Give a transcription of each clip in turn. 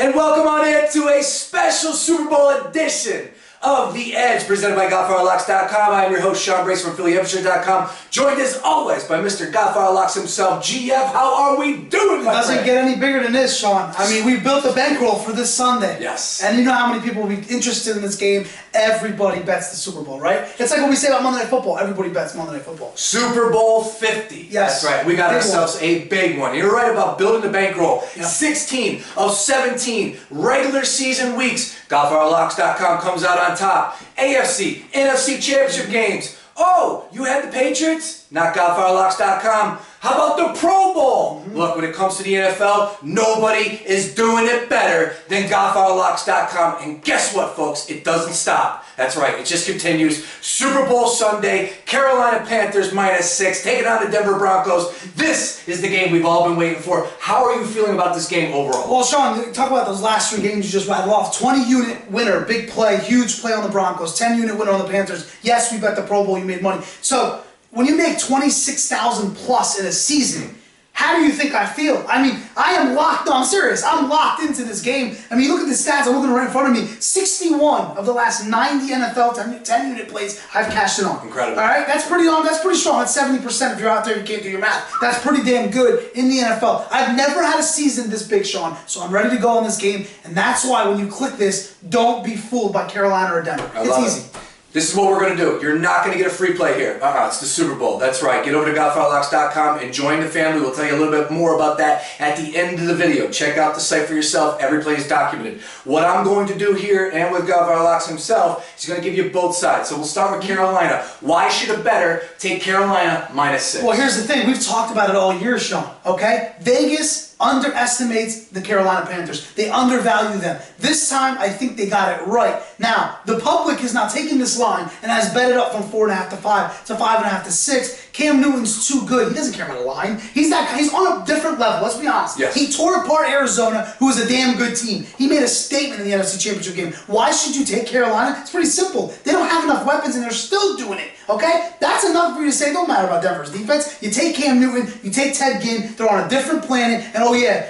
And welcome on in to a special Super Bowl edition of The Edge, presented by GodfatherLocks.com. I am your host, Sean Brace from PhillyEpicShirt.com, joined as always by Mr. Godfather Locks himself, GF. How are we doing, my Doesn't friend? get any bigger than this, Sean. I mean, we built a bankroll for this Sunday. Yes. And you know how many people will be interested in this game? Everybody bets the Super Bowl, right? It's like what we say about Monday Night Football. Everybody bets Monday Night Football. Super Bowl 50. Yes. That's right. We got Big ourselves a big one. You're right about building the bankroll. Yep. 16 of 17 regular season weeks. GodfatherLocks.com comes out on top. AFC, NFC championship games. Oh, you had the Patriots? Not GodfatherLocks.com. How about the Pro Bowl? Look, when it comes to the NFL, nobody is doing it better than GodfatherLocks.com. And guess what, folks? It doesn't stop. That's right. It just continues. Super Bowl Sunday, Carolina Panthers -6, taking on the Denver Broncos. This is the game we've all been waiting for. How are you feeling about this game overall? Well, Sean, talk about those last three games you just rattled off. 20-unit winner, big play, huge play on the Broncos. 10-unit winner on the Panthers. Yes, we bet the Pro Bowl, you made money. So, when you make 26,000 plus in a season, how do you think I feel? I mean, I am locked on. I'm serious. I'm locked into this game. I mean, look at the stats. I'm looking right in front of me. 61 of the last 90 NFL 10-unit plays I've cashed in on. Incredible. All right? That's pretty strong. That's 70% if you're out there, you can't do your math. That's pretty damn good in the NFL. I've never had a season this big, Sean, so I'm ready to go on this game, and that's why when you click this, don't be fooled by Carolina or Denver. It's easy. This is what we're going to do. You're not going to get a free play here. It's the Super Bowl. That's right. Get over to GodfatherLocks.com and join the family. We'll tell you a little bit more about that at the end of the video. Check out the site for yourself. Every play is documented. What I'm going to do here, and with Godfather Locks himself, is going to give you both sides. So we'll start with Carolina. Why should a bettor take Carolina -6? Well, here's the thing. We've talked about it all year, Sean, okay? Vegas underestimates the Carolina Panthers. They undervalue them. This time, I think they got it right. Now, the public is now taking this line and has bet it up from 4.5 to 5 to 5.5 to 6. Cam Newton's too good. He doesn't care about a line. He's on a different level. Let's be honest. Yes. He tore apart Arizona, who was a damn good team. He made a statement in the NFC Championship game. Why should you take Carolina? It's pretty simple. They don't have enough weapons, and they're still doing it. Okay? That's enough for you to say, don't matter about Denver's defense. You take Cam Newton, you take Ted Ginn, they're on a different planet, and oh yeah,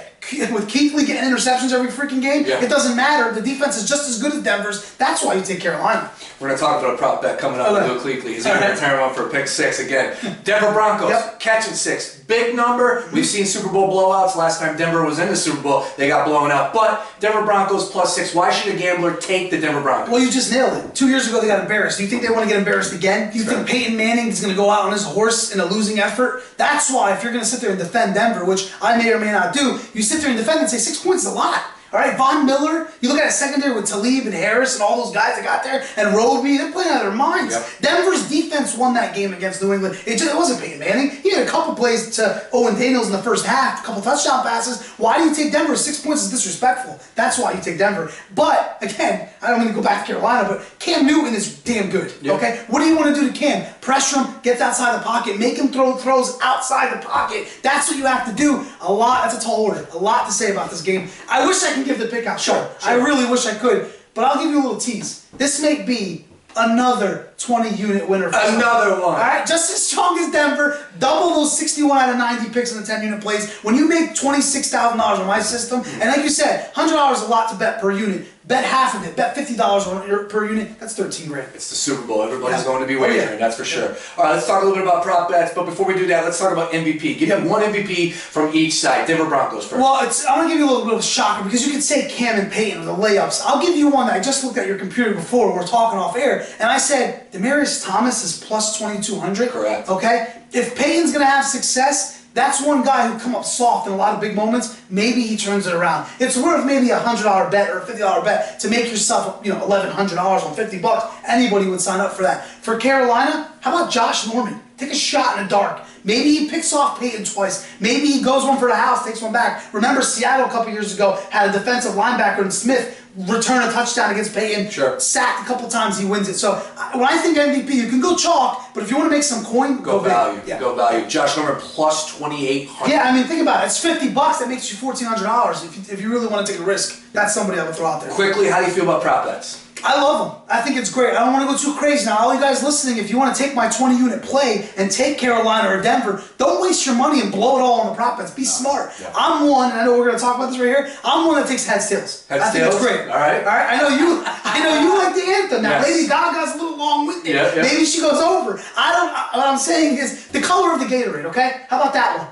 with Keithley getting interceptions every freaking game, it doesn't matter. The defense is just as good as Denver's. That's why you take Carolina. We're going to talk about a prop bet coming up with Luke Kuechly. He's going to return one for pick 6 again. Denver Broncos, catching 6. Big number. We've seen Super Bowl blowouts. Last time Denver was in the Super Bowl, they got blown out. But Denver Broncos +6. Why should a gambler take the Denver Broncos? Well, you just nailed it. 2 years ago, they got embarrassed. Do you think they want to get embarrassed again? Do you think Peyton Manning is going to go out on his horse in a losing effort? That's why, if you're going to sit there and defend Denver, which I may or may not do, you sit there and defend and say 6 points is a lot. All right, Von Miller, you look at a secondary with Talib and Harris and all those guys that got there, and Roby, they're playing out of their minds. Denver's defense won that game against New England. It wasn't Peyton Manning. He had a couple plays to Owen Daniels in the first half, a couple touchdown passes. Why do you take Denver? 6 points is disrespectful. That's why you take Denver. But, again, I don't mean to go back to Carolina, but Cam Newton is damn good, okay? What do you want to do to Cam? Pressure him, get outside the pocket, make him throw throws outside the pocket. That's what you have to do. That's a tall order. A lot to say about this game. I wish I could give the pick out. Sure. I really wish I could, but I'll give you a little tease. This may be another 20-unit winner. Another one. All right, just as strong as Denver. Double those 61 out of 90 picks in the 10-unit plays. When you make $26,000 on my system, and like you said, $100 is a lot to bet per unit. Bet half of it. Bet $50 per unit. That's 13 grand. It's the Super Bowl. Everybody's going to be wagering, that's for sure. All right, let's talk a little bit about prop bets. But before we do that, let's talk about MVP. Give me one MVP from each side. Denver Broncos first. Well, I'm going to give you a little bit of a shocker because you could say Cam and Peyton with the layups. I'll give you one that I just looked at your computer before when we were talking off air, and I said Demaryius Thomas is plus 2,200. Correct. Okay? If Peyton's going to have success, that's one guy who come up soft in a lot of big moments. Maybe he turns it around. It's worth maybe a $100 bet or a $50 bet to make yourself, $1,100 on $50. Anybody would sign up for that. For Carolina, how about Josh Norman? Take a shot in the dark. Maybe he picks off Peyton twice. Maybe he goes one for the house, takes one back. Remember, Seattle a couple years ago had a defensive linebacker in Smith return a touchdown against Peyton. Sacked a couple times, he wins it. So when I think MVP, you can go chalk, but if you want to make some coin, go value. Big. Go value. Josh Norman plus 2,800. Yeah, I mean, think about it. It's $50. That makes you $1,400 if you really want to take a risk. That's somebody I would throw out there. Quickly, how do you feel about prop bets? I love them. I think it's great. I don't want to go too crazy. Now, all you guys listening, if you want to take my 20-unit play and take Carolina or Denver, don't waste your money and blow it all on the prop bets. Be smart. Yeah. I'm one, and I know we're going to talk about this right here. I'm one that takes heads, tails. I think it's great. All right. I know you like the anthem. Now, Lady Gaga's a little long-winded. Yeah. Maybe she goes over. What I'm saying is the color of the Gatorade, okay? How about that one?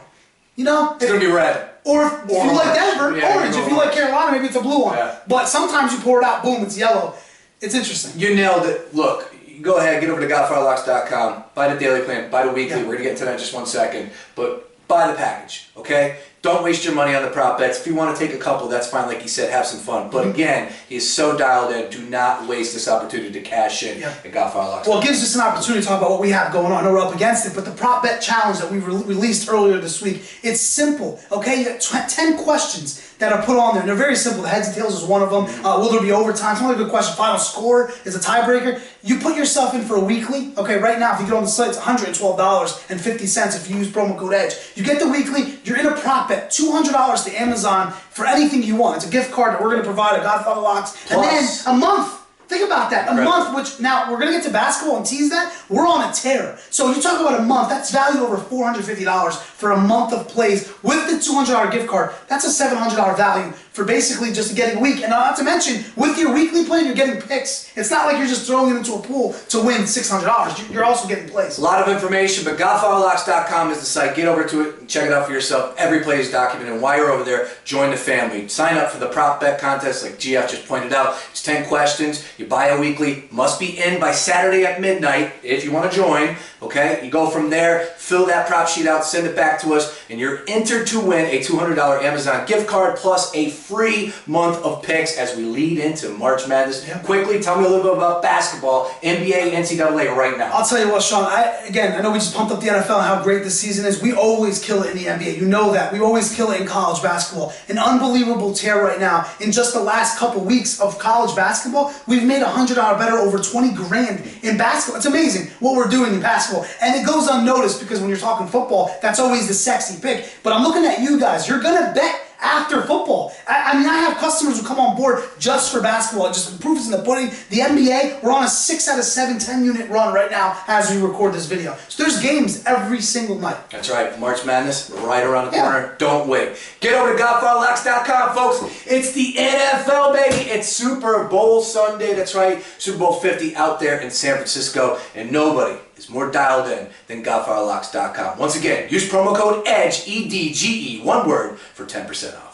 You know? It's going to be red. Or if you like Denver, orange. If you like Carolina, maybe it's a blue one. Yeah. But sometimes you pour it out, boom, it's yellow. It's interesting. You nailed it. Look, go ahead, get over to godfatherlocks.com, buy the daily plan, buy the weekly. We're going to get into that in just 1 second. But buy the package, okay? Don't waste your money on the prop bets. If you want to take a couple, that's fine. Like you said, have some fun. But again, he is so dialed in. Do not waste this opportunity to cash in at Godfather Locks. Well, it gives us an opportunity to talk about what we have going on. I know we're up against it, but the prop bet challenge that we released earlier this week, it's simple, okay? You got 10 questions that are put on there, and they're very simple. The heads and tails is one of them. Will there be overtime? It's only a good question. Final score is a tiebreaker. You put yourself in for a weekly. Okay, right now, if you get on the site, it's $112.50 if you use promo code EDGE. You get the weekly, you're in a prop bet, $200 to Amazon for anything you want. It's a gift card that we're going to provide at Godfather Locks. And then a month. Think about that. A month, which now we're going to get to basketball and tease that. We're on a tear. So you talk about a month, that's valued over $450 for a month of plays with the $200 gift card. That's a $700 value for basically just getting a week. And not to mention, with your weekly plan, you're getting picks. It's not like you're just throwing it into a pool to win $600. You're also getting plays. A lot of information, but godfatherlocks.com is the site. Get over to it and check it out for yourself. Every play is documented. And while you're over there, join the family. Sign up for the prop bet contest like GF just pointed out. It's 10 questions. You buy a weekly, must be in by Saturday at midnight if you want to join, okay? You go from there, fill that prop sheet out, send it back to us, and you're entered to win a $200 Amazon gift card plus a free month of picks as we lead into March Madness. Quickly, tell me a little bit about basketball, NBA, NCAA right now. I'll tell you what, Sean, I know we just pumped up the NFL and how great this season is. We always kill it in the NBA. You know that. We always kill it in college basketball. An unbelievable tear right now. In just the last couple weeks of college basketball, we've made $100 better, over 20 grand in basketball. It's amazing what we're doing in basketball. And it goes unnoticed because when you're talking football, that's always the sexy pick. But I'm looking at you guys. You're going to bet after football. I mean, I have customers who come on board just for basketball. It just proof is in the pudding. The NBA, we're on a 6 out of 7 10-unit run right now as we record this video. So there's games every single night. That's right. March Madness right around the corner. Don't wait. Get over to godfatherlocks.com, folks. It's the NFL, baby. It's Super Bowl Sunday. That's right. Super Bowl 50 out there in San Francisco. And nobody is more dialed in than godfatherlocks.com. Once again, use promo code EDGE, E-D-G-E, one word, for 10% off.